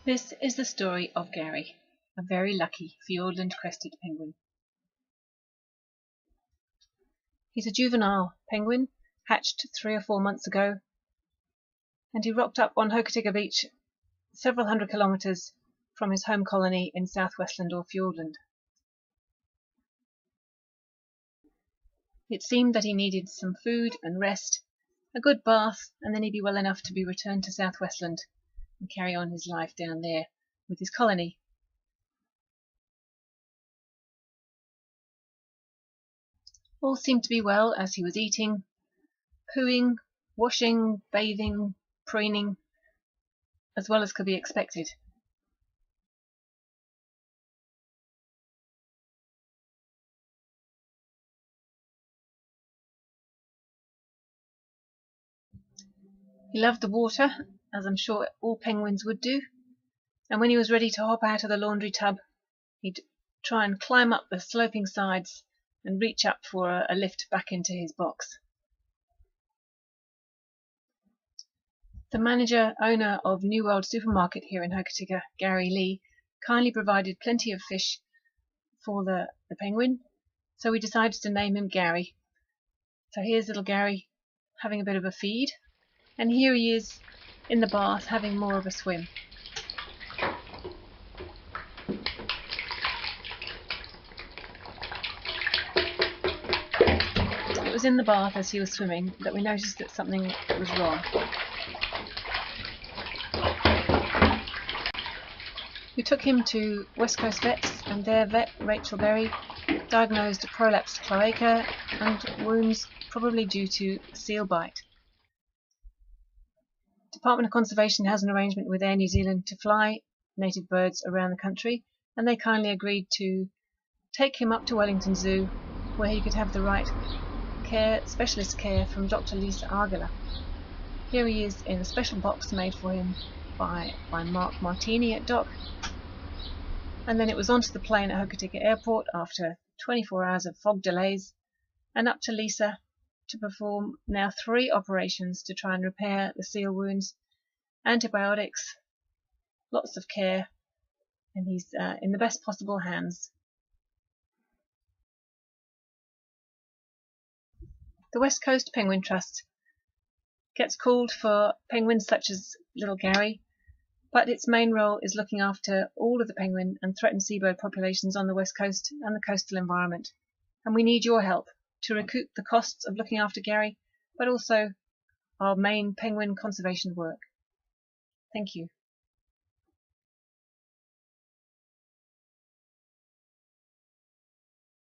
This is the story of Gary, a very lucky Fiordland crested penguin. He's a juvenile penguin, hatched 3 or 4 months ago, and he rocked up on Hokitika beach several hundred kilometres from his home colony in South Westland or Fiordland. It seemed that he needed some food and rest, a good bath, and then he'd be well enough to be returned to South Westland and carry on his life down there with his colony. All seemed to be well as he was eating, pooing, washing, bathing, preening, as well as could be expected. He loved the water, as I'm sure all penguins would do, and when he was ready to hop out of the laundry tub, he'd try and climb up the sloping sides and reach up for a lift back into his box. The owner of New World Supermarket here in Hokitika, Gary Lee, kindly provided plenty of fish for the penguin, so we decided to name him Gary. So here's little Gary having a bit of a feed, and here he is in the bath having more of a swim. It was in the bath as he was swimming that we noticed that something was wrong. We took him to West Coast vets, and their vet, Rachel Berry, diagnosed a prolapsed cloaca and wounds probably due to seal bite. Department of Conservation has an arrangement with Air New Zealand to fly native birds around the country, and they kindly agreed to take him up to Wellington Zoo, where he could have the right care, specialist care from Dr. Lisa Argala. Here he is in a special box made for him by Mark Martini at Doc. And then it was onto the plane at Hokitika Airport after 24 hours of fog delays, and up to Lisa to perform now 3 operations to try and repair the seal wounds, antibiotics, lots of care, and he's in the best possible hands. The West Coast Penguin Trust gets called for penguins such as little Gary, but its main role is looking after all of the penguin and threatened seabird populations on the West Coast and the coastal environment. And we need your help to recoup the costs of looking after Gary, but also our main penguin conservation work. Thank you.